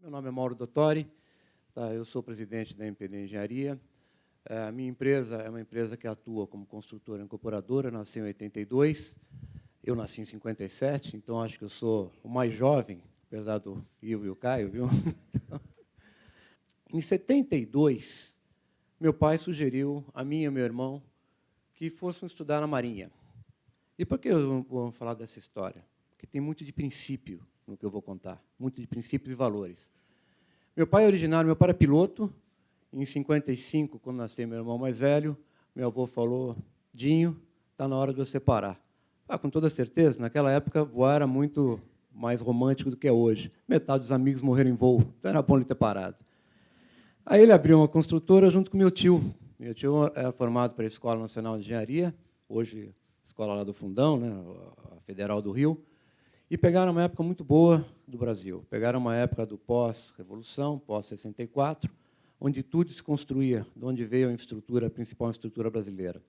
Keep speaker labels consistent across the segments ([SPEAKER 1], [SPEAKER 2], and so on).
[SPEAKER 1] Meu nome é Mauro Dottori, tá? Eu sou presidente da MPD Engenharia. A minha empresa é uma empresa que atua como construtora e incorporadora, nasci em 82, eu nasci em 57, então acho que eu sou o mais jovem, apesar do Ivo e o Caio, viu? Em 72, meu pai sugeriu a mim e ao meu irmão que fôssemos estudar na Marinha. E por que eu vou falar dessa história? Porque tem muito de princípio no que eu vou contar, muito de princípios e valores. Meu pai é originário, meu pai era piloto. Em 55, quando nasceu meu irmão mais velho, meu avô falou: Dinho, está na hora de você parar. Com toda certeza, naquela época, voar era muito mais romântico do que é hoje. Metade dos amigos morreram em voo, então era bom ele ter parado. Aí ele abriu uma construtora junto com meu tio. Meu tio era formado pela Escola Nacional de Engenharia, hoje escola lá do Fundão, né, a Federal do Rio, e pegaram uma época muito boa do Brasil. Pegaram uma época do pós-revolução, pós-64, onde tudo se construía, de onde veio a infraestrutura, a principal infraestrutura brasileira.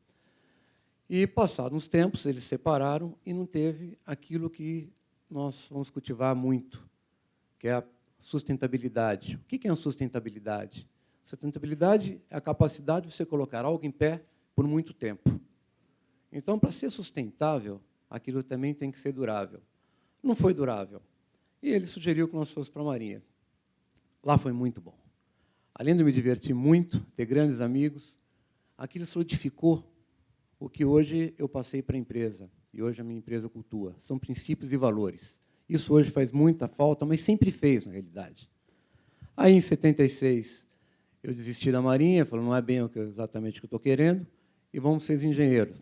[SPEAKER 1] E, passados uns tempos, eles se separaram e não teve aquilo que nós vamos cultivar muito, que é a sustentabilidade. O que é a sustentabilidade? Sustentabilidade é a capacidade de você colocar algo em pé por muito tempo. Então, para ser sustentável, aquilo também tem que ser durável. Não foi durável. E ele sugeriu que nós fôssemos para a Marinha. Lá foi muito bom. Além de me divertir muito, ter grandes amigos, aquilo solidificou o que hoje eu passei para a empresa, e hoje a minha empresa cultua. São princípios e valores. Isso hoje faz muita falta, mas sempre fez, na realidade. Aí, em 76, eu desisti da Marinha, falei, não é bem exatamente o que eu estou querendo, e vamos ser engenheiros.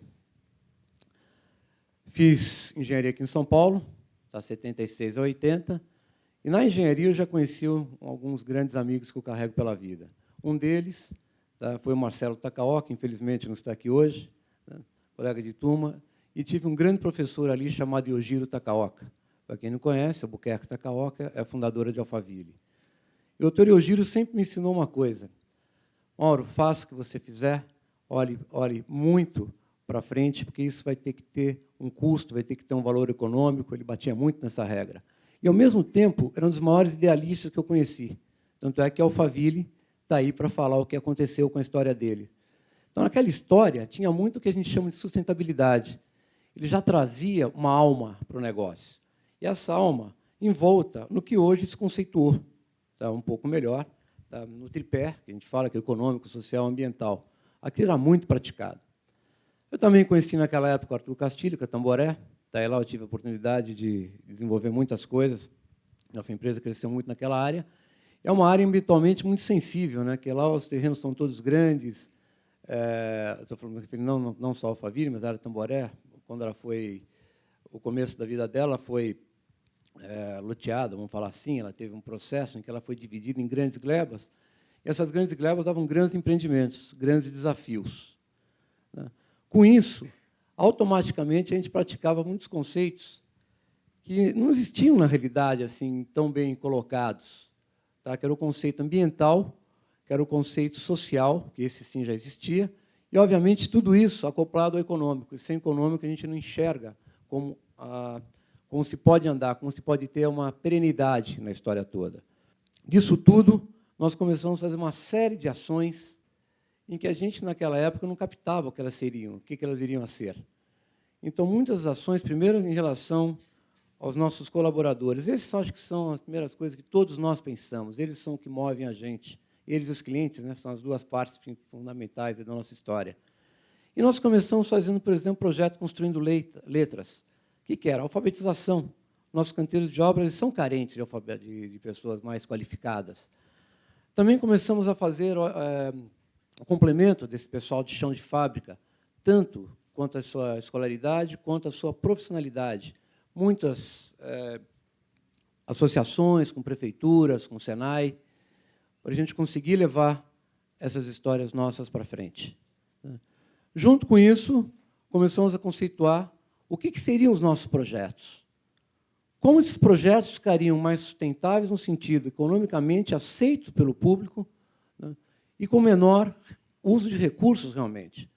[SPEAKER 1] Fiz engenharia aqui em São Paulo, da 76 a 80, e na engenharia eu já conheci alguns grandes amigos que eu carrego pela vida. Um deles foi o Marcelo Takaoka, que infelizmente não está aqui hoje, né, colega de turma, e tive um grande professor ali chamado Yojiro Takaoka. Para quem não conhece, a Albuquerque Takaoka é a fundadora de Alphaville. E o Dr. Yojiro sempre me ensinou uma coisa: Mauro, faça o que você fizer, olhe muito para frente, porque isso vai ter que ter um custo, vai ter que ter um valor econômico. Ele batia muito nessa regra. E, ao mesmo tempo, era um dos maiores idealistas que eu conheci. Tanto é que a Alphaville está aí para falar o que aconteceu com a história dele. Então, naquela história, tinha muito o que a gente chama de sustentabilidade. Ele já trazia uma alma para o negócio. E essa alma envolta no que hoje se conceituou, tá, um pouco melhor, tá, no tripé, que a gente fala que é econômico, social e ambiental. Aquilo era muito praticado. Eu também conheci naquela época o Arthur Castilho, que é Tamboré. Daí lá eu tive a oportunidade de desenvolver muitas coisas. Nossa empresa cresceu muito naquela área. É uma área ambientalmente muito sensível, né? Que lá os terrenos estão todos grandes. Estou falando não só a Alphaville, mas a área Tamboré, quando ela foi, o começo da vida dela foi loteada, vamos falar assim. Ela teve um processo em que ela foi dividida em grandes glebas. E essas grandes glebas davam grandes empreendimentos, grandes desafios, né? Com isso, automaticamente, a gente praticava muitos conceitos que não existiam, na realidade, assim, tão bem colocados, tá? Que era o conceito ambiental, que era o conceito social, que esse sim já existia, e, obviamente, tudo isso acoplado ao econômico. E sem econômico, a gente não enxerga como se pode andar, como se pode ter uma perenidade na história toda. Disso tudo, nós começamos a fazer uma série de ações em que a gente, naquela época, não captava o que elas seriam, o que elas iriam a ser. Então, muitas ações, primeiro, em relação aos nossos colaboradores. Esses, acho que são as primeiras coisas que todos nós pensamos. Eles são o que movem a gente. Eles e os clientes, né, são as duas partes fundamentais da nossa história. E nós começamos fazendo, por exemplo, um projeto Construindo Letras. O que era? Alfabetização. Nossos canteiros de obras são carentes de pessoas mais qualificadas. Também começamos a fazer o complemento desse pessoal de chão de fábrica, tanto quanto a sua escolaridade, quanto a sua profissionalidade. Muitas associações com prefeituras, com o Senai, para a gente conseguir levar essas histórias nossas para frente. Junto com isso, começamos a conceituar o que seriam os nossos projetos. Como esses projetos ficariam mais sustentáveis no sentido economicamente aceitos pelo público, né, e com menor uso de recursos, realmente.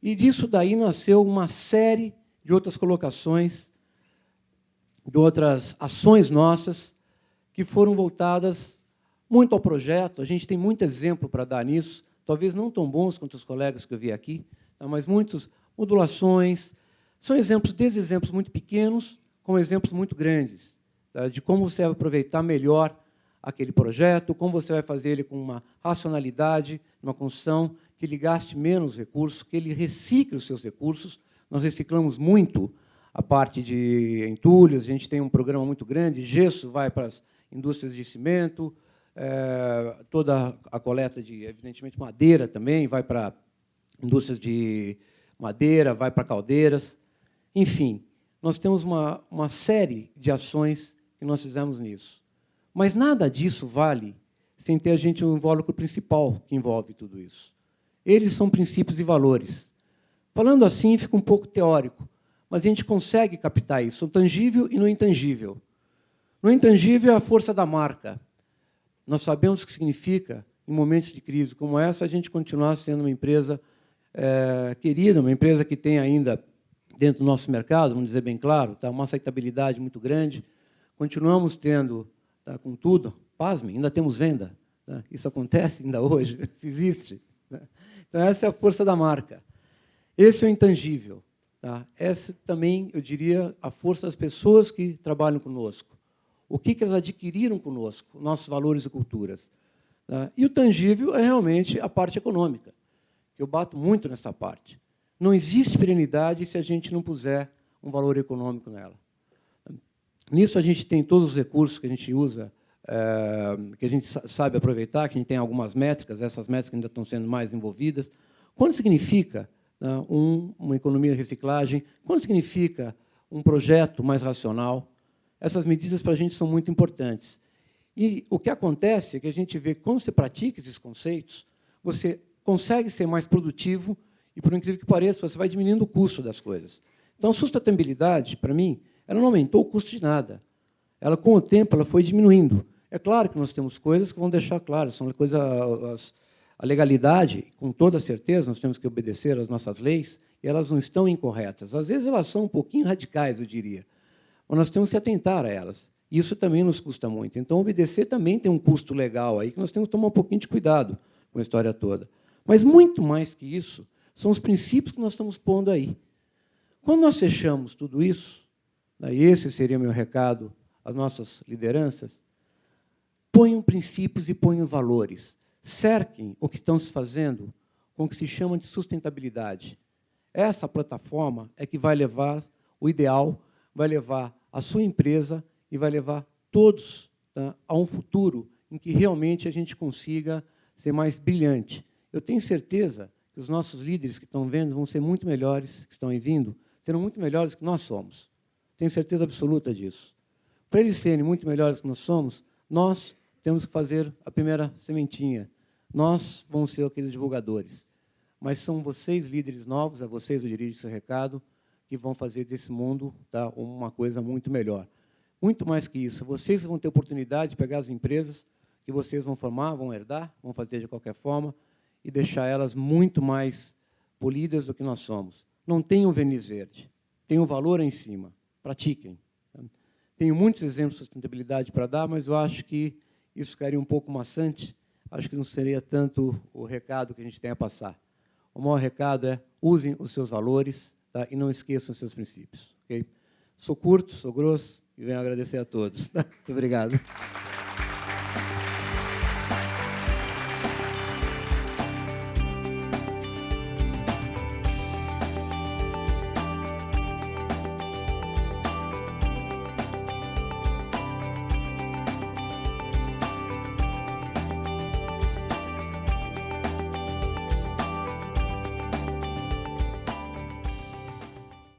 [SPEAKER 1] E disso daí nasceu uma série de outras colocações, de outras ações nossas, que foram voltadas muito ao projeto. A gente tem muito exemplo para dar nisso, talvez não tão bons quanto os colegas que eu vi aqui, tá? Mas muitas modulações. São exemplos, desde exemplos muito pequenos, como exemplos muito grandes, tá? De como você vai aproveitar melhor aquele projeto, como você vai fazer ele com uma racionalidade, uma construção que ele gaste menos recursos, que ele recicle os seus recursos. Nós reciclamos muito a parte de entulhos, a gente tem um programa muito grande, gesso vai para as indústrias de cimento, toda a coleta de, evidentemente, madeira também, vai para indústrias de madeira, vai para caldeiras. Enfim, nós temos uma série de ações que nós fizemos nisso. Mas nada disso vale sem ter a gente um invólucro principal que envolve tudo isso. Eles são princípios e valores. Falando assim, fica um pouco teórico, mas a gente consegue captar isso, o tangível e no intangível. No intangível é a força da marca. Nós sabemos o que significa, em momentos de crise como essa, a gente continuar sendo uma empresa querida, uma empresa que tem ainda, dentro do nosso mercado, vamos dizer bem claro, tá, uma aceitabilidade muito grande. Continuamos tendo, tá, com tudo, pasmem, ainda temos venda. Tá? Isso acontece ainda hoje, isso existe. Tá? Então, essa é a força da marca. Esse é o intangível. Tá? Essa também, eu diria, a força das pessoas que trabalham conosco. O que elas adquiriram conosco, nossos valores e culturas. Tá? E o tangível é realmente a parte econômica. Eu bato muito nessa parte. Não existe perenidade se a gente não puser um valor econômico nela. Nisso, a gente tem todos os recursos que a gente usa, que a gente sabe aproveitar, que a gente tem algumas métricas, essas métricas ainda estão sendo mais envolvidas. Quando significa, né, uma economia de reciclagem? Quando significa um projeto mais racional? Essas medidas, para a gente, são muito importantes. E o que acontece é que a gente vê que, quando você pratica esses conceitos, você consegue ser mais produtivo e, por incrível que pareça, você vai diminuindo o custo das coisas. Então, a sustentabilidade, para mim, ela não aumentou o custo de nada. Ela, com o tempo, ela foi diminuindo. É claro que nós temos coisas que vão deixar claro, são coisas, a legalidade, com toda certeza, nós temos que obedecer às nossas leis, e elas não estão incorretas. Às vezes, elas são um pouquinho radicais, eu diria. Mas nós temos que atentar a elas. Isso também nos custa muito. Então, obedecer também tem um custo legal aí, que nós temos que tomar um pouquinho de cuidado com a história toda. Mas, muito mais que isso, são os princípios que nós estamos pondo aí. Quando nós fechamos tudo isso, e esse seria o meu recado às nossas lideranças, ponham princípios e ponham valores. Cerquem o que estão se fazendo com o que se chama de sustentabilidade. Essa plataforma é que vai levar o ideal, vai levar a sua empresa e vai levar todos, tá, a um futuro em que realmente a gente consiga ser mais brilhante. Eu tenho certeza que os nossos líderes que estão vendo vão ser muito melhores, que estão vindo, serão muito melhores que nós somos. Tenho certeza absoluta disso. Para eles serem muito melhores que nós somos, nós temos que fazer a primeira sementinha. Nós vamos ser aqueles divulgadores. Mas são vocês, líderes novos, a vocês eu dirijo esse recado, que vão fazer desse mundo, tá, uma coisa muito melhor. Muito mais que isso, vocês vão ter oportunidade de pegar as empresas que vocês vão formar, vão herdar, vão fazer de qualquer forma, e deixar elas muito mais polidas do que nós somos. Não tenham verniz verde, tenham valor em cima, pratiquem. Tenho muitos exemplos de sustentabilidade para dar, mas eu acho que isso ficaria um pouco maçante, acho que não seria tanto o recado que a gente tem a passar. O maior recado é: usem os seus valores, tá, e não esqueçam os seus princípios. Okay? Sou curto, sou grosso, e venho agradecer a todos. Muito obrigado.